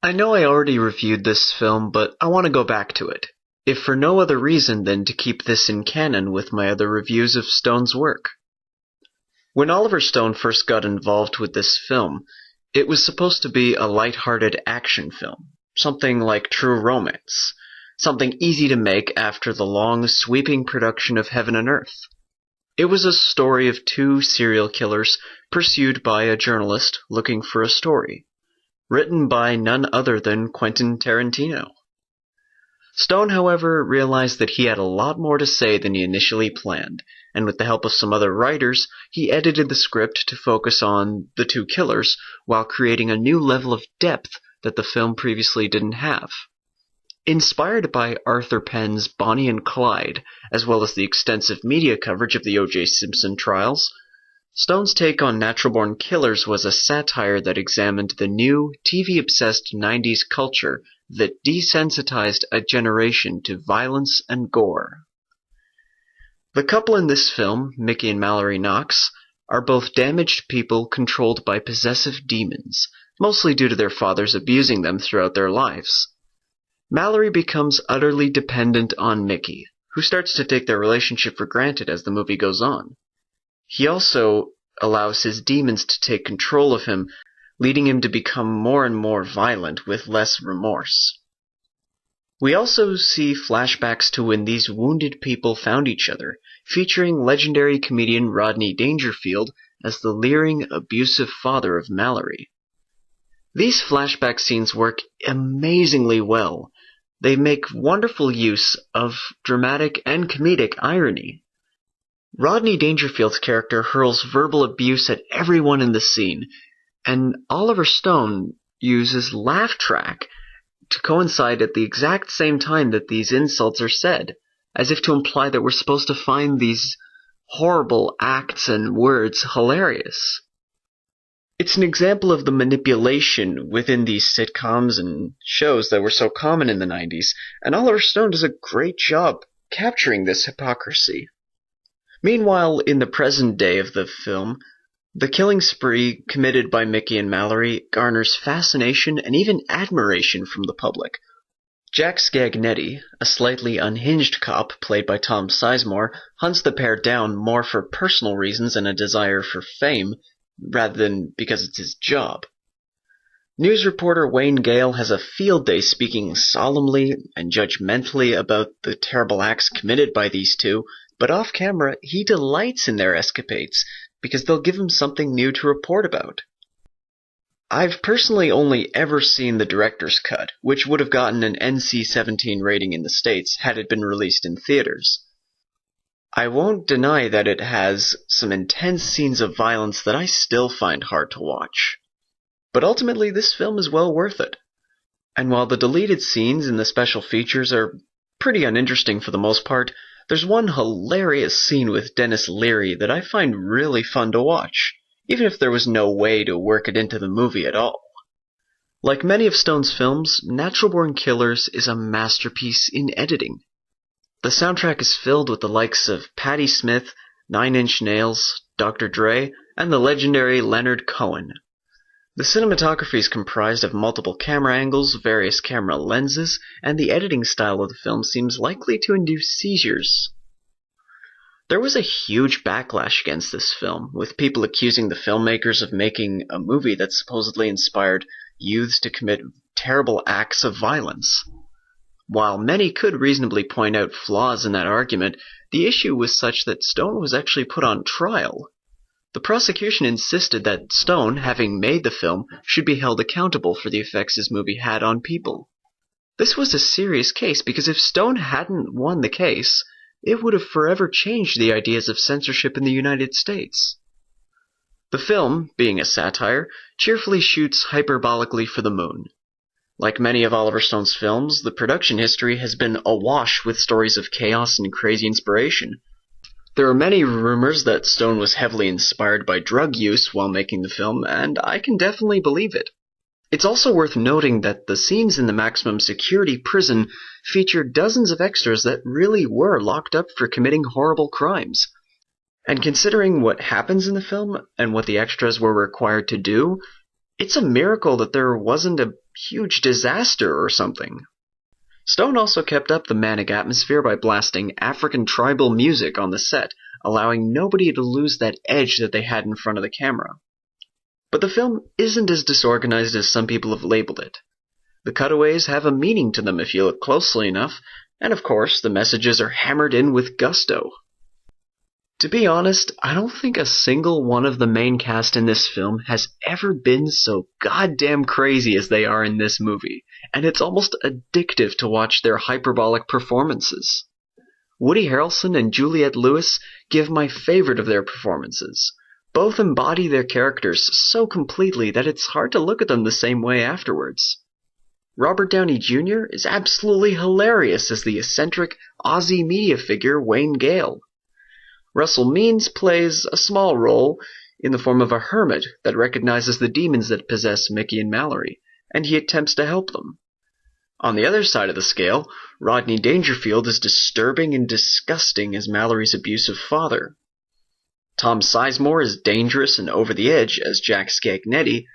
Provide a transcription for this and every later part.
I know I already reviewed this film, but I want to go back to it, if for no other reason than to keep this in canon with my other reviews of Stone's work. When Oliver Stone first got involved with this film, it was supposed to be a light-hearted action film, something like True Romance, something easy to make after the long, sweeping production of Heaven and Earth. It was a story of two serial killers pursued by a journalist looking for a story, written by none other than Quentin Tarantino. Stone, however, realized that he had a lot more to say than he initially planned, and with the help of some other writers, he edited the script to focus on the two killers while creating a new level of depth that the film previously didn't have. Inspired by Arthur Penn's Bonnie and Clyde, as well as the extensive media coverage of the O.J. Simpson trials, Stone's take on Natural Born Killers was a satire that examined the new, TV-obsessed 90s culture that desensitized a generation to violence and gore. The couple in this film, Mickey and Mallory Knox, are both damaged people controlled by possessive demons, mostly due to their fathers abusing them throughout their lives. Mallory becomes utterly dependent on Mickey, who starts to take their relationship for granted as the movie goes on. He also allows his demons to take control of him, leading him to become more and more violent with less remorse. We also see flashbacks to when these wounded people found each other, featuring legendary comedian Rodney Dangerfield as the leering, abusive father of Mallory. These flashback scenes work amazingly well. They make wonderful use of dramatic and comedic irony. Rodney Dangerfield's character hurls verbal abuse at everyone in the scene, and Oliver Stone uses laugh track to coincide at the exact same time that these insults are said, as if to imply that we're supposed to find these horrible acts and words hilarious. It's an example of the manipulation within these sitcoms and shows that were so common in the 90s, and Oliver Stone does a great job capturing this hypocrisy. Meanwhile, in the present day of the film, the killing spree committed by Mickey and Mallory garners fascination and even admiration from the public. Jack Scagnetti, a slightly unhinged cop played by Tom Sizemore, hunts the pair down more for personal reasons and a desire for fame, rather than because it's his job. News reporter Wayne Gale has a field day speaking solemnly and judgmentally about the terrible acts committed by these two, but off camera he delights in their escapades, because they'll give him something new to report about. I've personally only ever seen the director's cut, which would have gotten an NC-17 rating in the States had it been released in theaters. I won't deny that it has some intense scenes of violence that I still find hard to watch. But ultimately, this film is well worth it. And while the deleted scenes and the special features are pretty uninteresting for the most part, there's one hilarious scene with Dennis Leary that I find really fun to watch, even if there was no way to work it into the movie at all. Like many of Stone's films, Natural Born Killers is a masterpiece in editing. The soundtrack is filled with the likes of Patti Smith, Nine Inch Nails, Dr. Dre, and the legendary Leonard Cohen. The cinematography is comprised of multiple camera angles, various camera lenses, and the editing style of the film seems likely to induce seizures. There was a huge backlash against this film, with people accusing the filmmakers of making a movie that supposedly inspired youths to commit terrible acts of violence. While many could reasonably point out flaws in that argument, the issue was such that Stone was actually put on trial. The prosecution insisted that Stone, having made the film, should be held accountable for the effects his movie had on people. This was a serious case because if Stone hadn't won the case, it would have forever changed the ideas of censorship in the United States. The film, being a satire, cheerfully shoots hyperbolically for the moon. Like many of Oliver Stone's films, the production history has been awash with stories of chaos and crazy inspiration. There are many rumors that Stone was heavily inspired by drug use while making the film, and I can definitely believe it. It's also worth noting that the scenes in the maximum security prison feature dozens of extras that really were locked up for committing horrible crimes. And considering what happens in the film and what the extras were required to do, it's a miracle that there wasn't a huge disaster or something. Stone also kept up the manic atmosphere by blasting African tribal music on the set, allowing nobody to lose that edge that they had in front of the camera. But the film isn't as disorganized as some people have labeled it. The cutaways have a meaning to them if you look closely enough, and of course the messages are hammered in with gusto. To be honest, I don't think a single one of the main cast in this film has ever been so goddamn crazy as they are in this movie, and it's almost addictive to watch their hyperbolic performances. Woody Harrelson and Juliette Lewis give my favorite of their performances. Both embody their characters so completely that it's hard to look at them the same way afterwards. Robert Downey Jr. is absolutely hilarious as the eccentric Aussie media figure Wayne Gale. Russell Means plays a small role in the form of a hermit that recognizes the demons that possess Mickey and Mallory, and he attempts to help them. On the other side of the scale, Rodney Dangerfield is disturbing and disgusting as Mallory's abusive father. Tom Sizemore is dangerous and over the edge as Jack Scagnetti,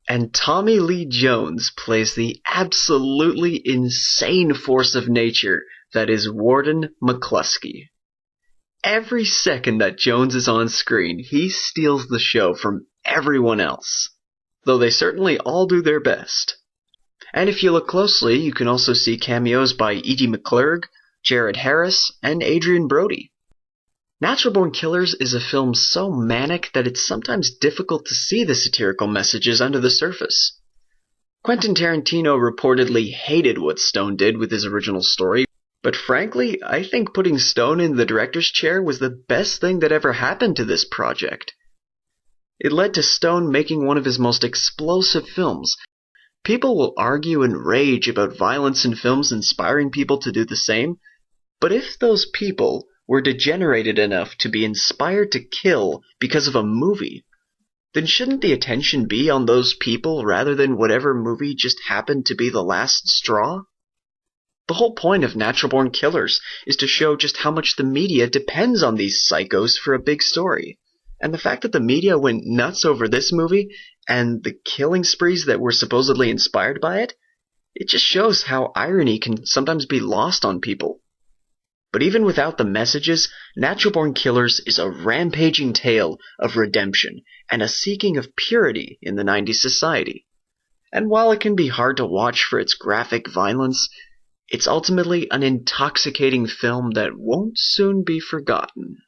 and Tommy Lee Jones plays the absolutely insane force of nature that is Warden McCluskey. Every second that Jones is on screen, he steals the show from everyone else, though they certainly all do their best. And if you look closely, you can also see cameos by Edie McClurg, Jared Harris, and Adrian Brody. Natural Born Killers is a film so manic that it's sometimes difficult to see the satirical messages under the surface. Quentin Tarantino reportedly hated what Stone did with his original story, but frankly, I think putting Stone in the director's chair was the best thing that ever happened to this project. It led to Stone making one of his most explosive films. People will argue and rage about violence in films inspiring people to do the same, but if those people were degenerated enough to be inspired to kill because of a movie, then shouldn't the attention be on those people rather than whatever movie just happened to be the last straw? The whole point of Natural Born Killers is to show just how much the media depends on these psychos for a big story. And the fact that the media went nuts over this movie and the killing sprees that were supposedly inspired by it, it just shows how irony can sometimes be lost on people. But even without the messages, Natural Born Killers is a rampaging tale of redemption and a seeking of purity in the 90s society. And while it can be hard to watch for its graphic violence, it's ultimately an intoxicating film that won't soon be forgotten.